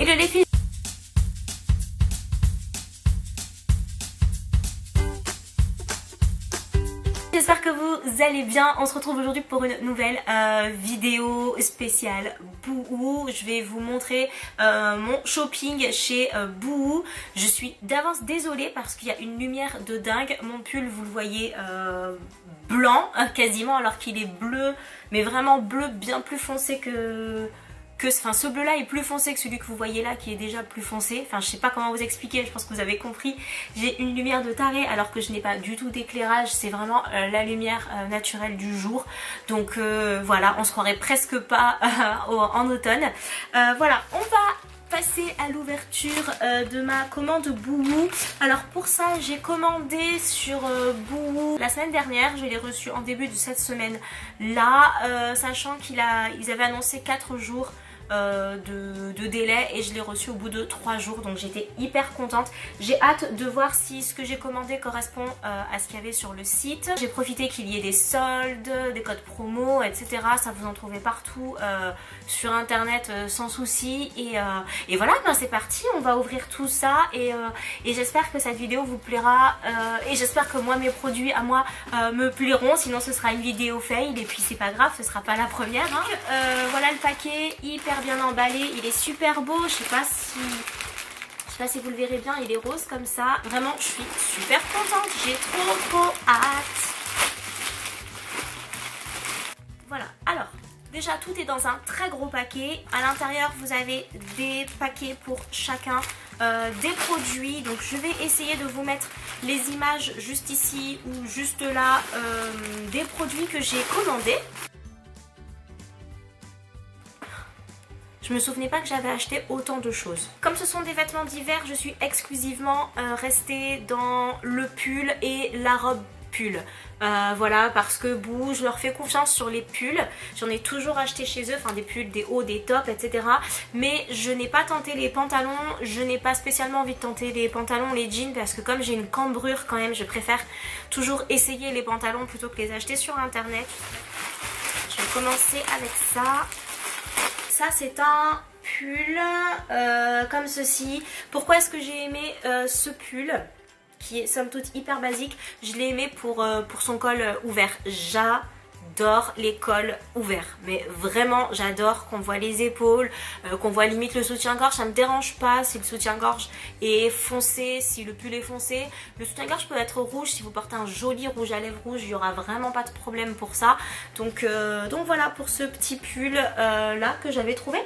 Hello les filles. J'espère que vous allez bien. On se retrouve aujourd'hui pour une nouvelle vidéo spéciale Boohoo. Je vais vous montrer mon shopping chez Boohoo. Je suis d'avance désolée parce qu'il y a une lumière de dingue. Mon pull, vous le voyez, blanc quasiment, alors qu'il est bleu, mais vraiment bleu bien plus foncé enfin, ce bleu là est plus foncé que celui que vous voyez là, qui est déjà plus foncé. Enfin, je sais pas comment vous expliquer, je pense que vous avez compris. J'ai une lumière de taré alors que je n'ai pas du tout d'éclairage, c'est vraiment la lumière naturelle du jour. Donc voilà, on se croirait presque pas en automne. Voilà, on va passer à l'ouverture de ma commande Boohoo. Alors pour ça, j'ai commandé sur Boohoo la semaine dernière. Je l'ai reçu en début de cette semaine là, sachant qu'ils avaient annoncé 4 jours de délai et je l'ai reçu au bout de 3 jours, donc j'étais hyper contente. J'ai hâte de voir si ce que j'ai commandé correspond à ce qu'il y avait sur le site. J'ai profité qu'il y ait des soldes, des codes promo, etc. Ça vous en trouvez partout sur internet sans souci. Et voilà, ben c'est parti, on va ouvrir tout ça et j'espère que cette vidéo vous plaira et j'espère que moi mes produits à moi me plairont, sinon ce sera une vidéo fail et puis c'est pas grave, ce sera pas la première hein. Voilà le paquet, hyper bien emballé, il est super beau, je sais pas si vous le verrez bien, il est rose comme ça, vraiment je suis super contente, j'ai trop hâte. Voilà, alors déjà tout est dans un très gros paquet, à l'intérieur vous avez des paquets pour chacun des produits, donc je vais essayer de vous mettre les images juste ici ou juste là des produits que j'ai commandés. Je me souvenais pas que j'avais acheté autant de choses. Comme ce sont des vêtements d'hiver, je suis exclusivement restée dans le pull et la robe pull. Voilà, parce que Boohoo, je leur fais confiance sur les pulls. J'en ai toujours acheté chez eux, enfin des pulls, des hauts, des tops, etc. Mais je n'ai pas tenté les pantalons. Je n'ai pas spécialement envie de tenter les pantalons, les jeans, parce que comme j'ai une cambrure quand même, je préfère toujours essayer les pantalons plutôt que les acheter sur internet. Je vais commencer avec ça. Ça c'est un pull comme ceci. Pourquoi est-ce que j'ai aimé ce pull qui est somme toute hyper basique? Je l'ai aimé pour son col ouvert. J'adore les cols ouverts, mais vraiment j'adore qu'on voit les épaules, qu'on voit limite le soutien-gorge. Ça me dérange pas si le soutien-gorge est foncé, si le pull est foncé. Le soutien-gorge peut être rouge, si vous portez un joli rouge à lèvres rouge, il n'y aura vraiment pas de problème pour ça. Donc voilà pour ce petit pull là que j'avais trouvé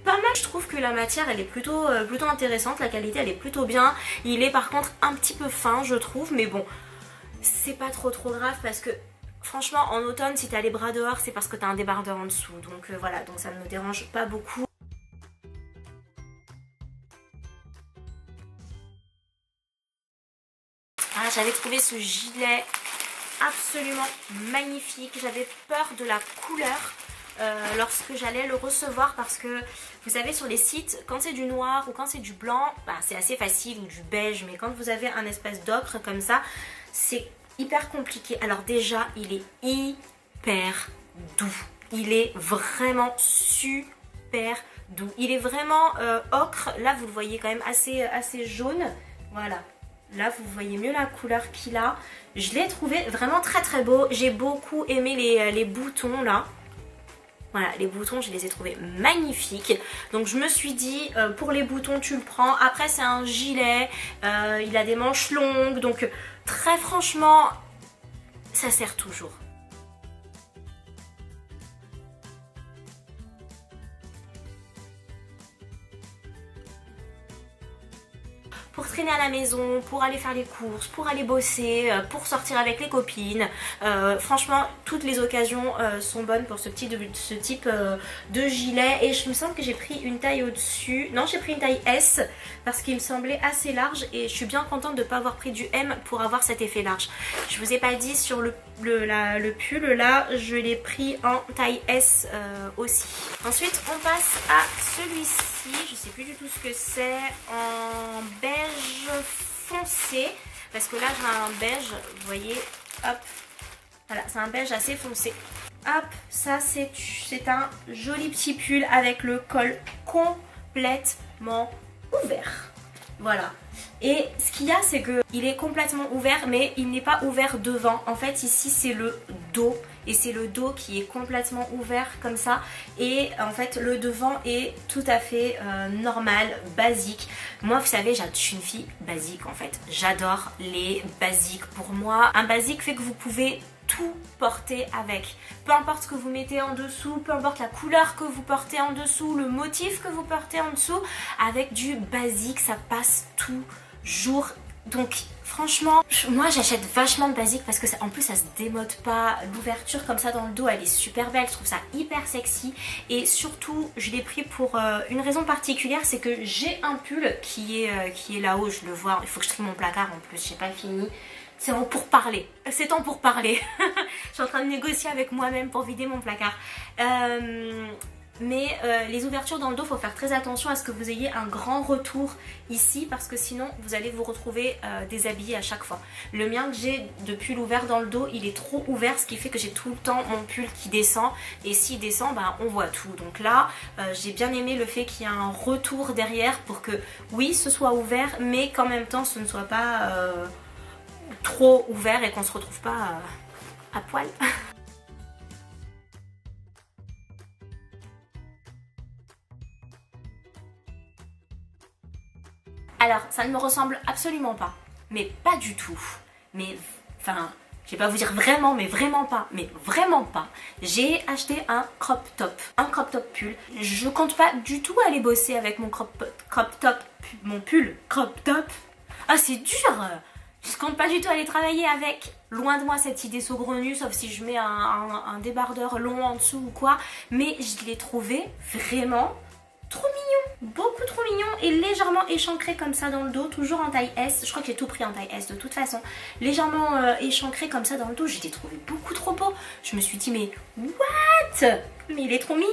pas mal. Je trouve que la matière elle est plutôt intéressante, la qualité elle est plutôt bien. Il est par contre un petit peu fin je trouve, mais bon c'est pas trop grave parce que franchement en automne si t'as les bras dehors c'est parce que t'as un débardeur en dessous, donc voilà, donc ça ne me dérange pas beaucoup. Ah, j'avais trouvé ce gilet absolument magnifique, j'avais peur de la couleur lorsque j'allais le recevoir parce que vous savez sur les sites quand c'est du noir ou quand c'est du blanc bah, c'est assez facile, ou du beige, mais quand vous avez un espèce d'ocre comme ça c'est hyper compliqué. Alors déjà il est hyper doux, il est vraiment super doux, il est vraiment ocre, là vous le voyez quand même assez jaune, voilà. Là vous voyez mieux la couleur qu'il a. Je l'ai trouvé vraiment très beau. J'ai beaucoup aimé les boutons là. Voilà, les boutons je les ai trouvés magnifiques. Donc je me suis dit pour les boutons tu le prends. Après c'est un gilet, il a des manches longues. Donc très franchement ça sert toujours. Pour traîner à la maison, pour aller faire les courses, pour aller bosser, pour sortir avec les copines. Franchement, toutes les occasions sont bonnes pour ce type de gilet. Et je me semble que j'ai pris une taille au-dessus. Non, j'ai pris une taille S parce qu'il me semblait assez large. Et je suis bien contente de ne pas avoir pris du M pour avoir cet effet large. Je vous ai pas dit sur le pull là, je l'ai pris en taille S aussi. Ensuite, on passe à celui-ci. Je sais plus du tout ce que c'est, en beige foncé, parce que là j'ai un beige, vous voyez, hop, voilà, c'est un beige assez foncé. Hop, ça c'est un joli petit pull avec le col complètement complètement ouvert. Voilà. Et ce qu'il y a, c'est que il est complètement ouvert, mais il n'est pas ouvert devant. En fait, ici, c'est le dos. Et c'est le dos qui est complètement ouvert comme ça. Et en fait, le devant est tout à fait normal, basique. Moi, vous savez, je suis une fille basique en fait. J'adore les basiques. Pour moi, un basique fait que vous pouvez tout porter avec. Peu importe ce que vous mettez en dessous, peu importe la couleur que vous portez en dessous, le motif que vous portez en dessous, avec du basique, ça passe toujours. Donc franchement, moi j'achète vachement de basique parce que ça, en plus ça se démode pas. L'ouverture comme ça dans le dos, elle est super belle, je trouve ça hyper sexy. Et surtout, je l'ai pris pour une raison particulière, c'est que j'ai un pull qui est là-haut, je le vois. Il faut que je trie mon placard en plus, j'ai pas fini. C'est temps pour parler. C'est temps pour parler. Je suis en train de négocier avec moi-même pour vider mon placard. Mais les ouvertures dans le dos, il faut faire très attention à ce que vous ayez un grand retour ici parce que sinon vous allez vous retrouver déshabillé à chaque fois. Le mien que j'ai de pull ouvert dans le dos, il est trop ouvert, ce qui fait que j'ai tout le temps mon pull qui descend et s'il descend, ben, on voit tout. Donc là, j'ai bien aimé le fait qu'il y ait un retour derrière pour que oui, ce soit ouvert, mais qu'en même temps ce ne soit pas trop ouvert et qu'on se retrouve pas à poil. Alors, ça ne me ressemble absolument pas, mais pas du tout. Mais, enfin, je vais pas vous dire vraiment, mais vraiment pas. J'ai acheté un crop top pull. Je compte pas du tout aller bosser avec mon crop top, mon pull crop top. Ah, c'est dur. Je compte pas du tout aller travailler avec. Loin de moi cette idée saugrenue, sauf si je mets un débardeur long en dessous ou quoi. Mais je l'ai trouvé vraiment trop mignon, beaucoup trop mignon et légèrement échancré comme ça dans le dos, toujours en taille S. Je crois que j'ai tout pris en taille S de toute façon. Légèrement échancré comme ça dans le dos, je l'ai trouvé beaucoup trop beau. Je me suis dit mais what? Mais il est trop mignon,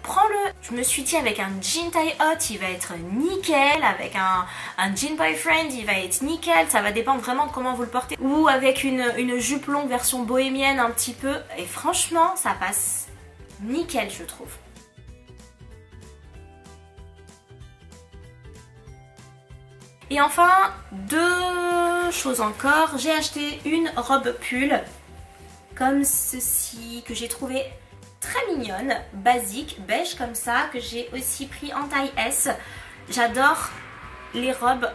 prends-le. Je me suis dit avec un jean taille haute il va être nickel, avec un jean boyfriend il va être nickel, ça va dépendre vraiment de comment vous le portez. Ou avec une jupe longue version bohémienne un petit peu, et franchement ça passe nickel je trouve. Et enfin, deux choses encore. J'ai acheté une robe pull comme ceci que j'ai trouvé très mignonne, basique, beige comme ça, que j'ai aussi pris en taille S. J'adore les robes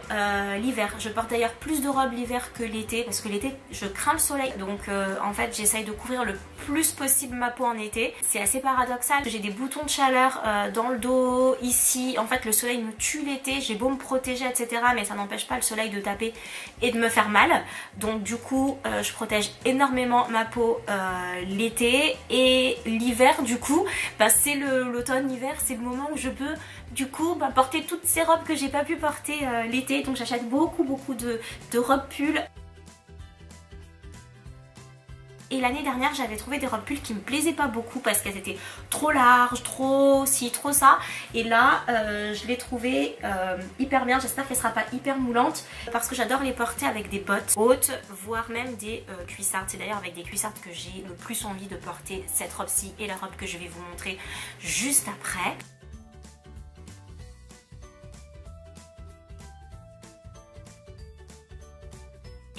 l'hiver. Je porte d'ailleurs plus de robes l'hiver que l'été parce que l'été je crains le soleil, donc en fait j'essaye de couvrir le plus possible ma peau en été. C'est assez paradoxal, j'ai des boutons de chaleur dans le dos, ici. En fait le soleil me tue l'été, j'ai beau me protéger etc, mais ça n'empêche pas le soleil de taper et de me faire mal. Donc du coup je protège énormément ma peau l'été, et l'hiver du coup bah, c'est l'automne, l'hiver c'est le moment où je peux du coup bah, porter toutes ces robes que j'ai pas pu porter l'été. Donc j'achète beaucoup de robes pulls. Et l'année dernière j'avais trouvé des robes pulls qui me plaisaient pas beaucoup parce qu'elles étaient trop larges, trop ci, trop ça. Et là je l'ai trouvée hyper bien. J'espère qu'elle sera pas hyper moulante parce que j'adore les porter avec des bottes hautes, voire même des cuissardes. C'est d'ailleurs avec des cuissardes que j'ai le plus envie de porter cette robe-ci et la robe que je vais vous montrer juste après.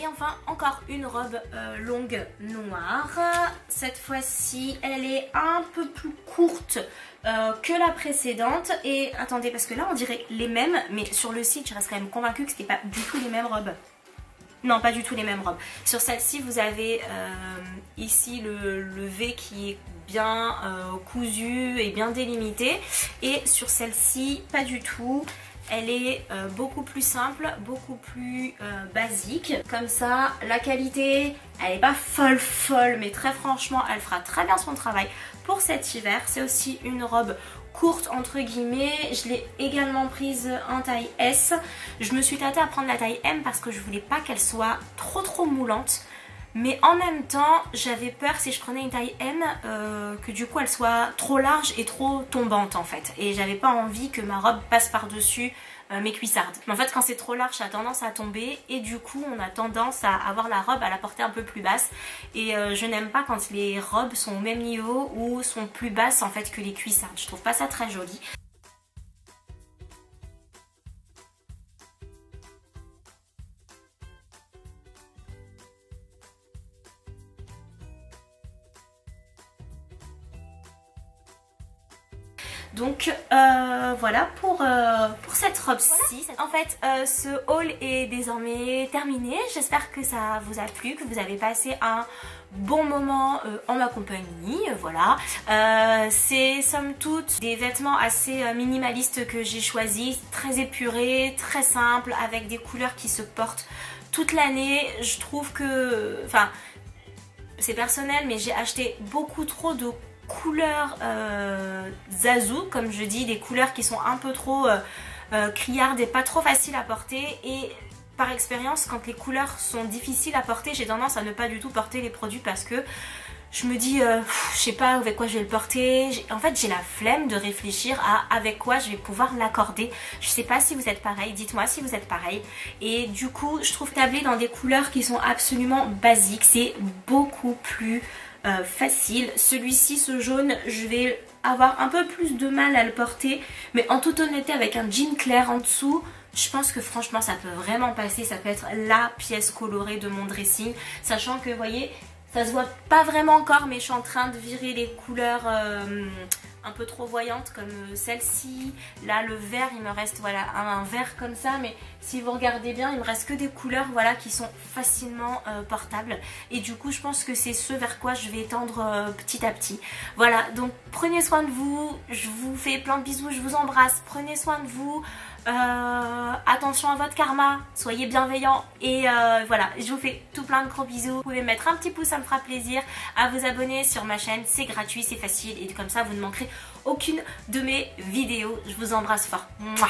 Et enfin encore une robe longue noire. Cette fois-ci elle est un peu plus courte que la précédente. Et attendez parce que là on dirait les mêmes, mais sur le site je reste quand même convaincue que c'était pas du tout les mêmes robes. Non, pas du tout les mêmes robes. Sur celle-ci vous avez ici le V qui est bien cousu et bien délimité. Et sur celle-ci pas du tout. Elle est beaucoup plus simple, beaucoup plus basique. Comme ça, la qualité, elle n'est pas folle, mais très franchement, elle fera très bien son travail pour cet hiver. C'est aussi une robe courte entre guillemets. Je l'ai également prise en taille S. Je me suis tâtée à prendre la taille M parce que je voulais pas qu'elle soit trop moulante. Mais en même temps, j'avais peur si je prenais une taille M que du coup elle soit trop large et trop tombante en fait. Et j'avais pas envie que ma robe passe par-dessus mes cuissardes. Mais en fait quand c'est trop large ça a tendance à tomber et du coup on a tendance à avoir la robe à la porter un peu plus basse. Et je n'aime pas quand les robes sont au même niveau ou sont plus basses en fait que les cuissardes. Je trouve pas ça très joli. Donc voilà pour cette robe-ci. Voilà. En fait ce haul est désormais terminé. J'espère que ça vous a plu, que vous avez passé un bon moment en ma compagnie. Voilà, c'est somme toute des vêtements assez minimalistes que j'ai choisis, très épurés, très simples, avec des couleurs qui se portent toute l'année. Je trouve que, enfin, c'est personnel, mais j'ai acheté beaucoup trop de couleurs zazou, comme je dis, des couleurs qui sont un peu trop criardes et pas trop faciles à porter. Et par expérience, quand les couleurs sont difficiles à porter, j'ai tendance à ne pas du tout porter les produits parce que je me dis, je sais pas avec quoi je vais le porter. En fait, j'ai la flemme de réfléchir à avec quoi je vais pouvoir l'accorder. Je sais pas si vous êtes pareil, dites-moi si vous êtes pareil. Et du coup, je trouve tabler dans des couleurs qui sont absolument basiques, c'est beaucoup plus facile. Celui-ci, ce jaune, je vais avoir un peu plus de mal à le porter. Mais en toute honnêteté, avec un jean clair en dessous, je pense que franchement, ça peut vraiment passer. Ça peut être la pièce colorée de mon dressing. Sachant que, vous voyez, ça se voit pas vraiment encore, mais je suis en train de virer les couleurs un peu trop voyantes comme celle-ci. Là, le vert, il me reste voilà un vert comme ça, mais si vous regardez bien, il me reste que des couleurs voilà qui sont facilement portables. Et du coup, je pense que c'est ce vers quoi je vais tendre petit à petit. Voilà, donc prenez soin de vous. Je vous fais plein de bisous, je vous embrasse. Prenez soin de vous. Attention à votre karma, soyez bienveillants et voilà, je vous fais tout plein de gros bisous. Vous pouvez mettre un petit pouce, ça me fera plaisir, à vous abonner sur ma chaîne, c'est gratuit, c'est facile et comme ça vous ne manquerez aucune de mes vidéos. Je vous embrasse fort. Mouah.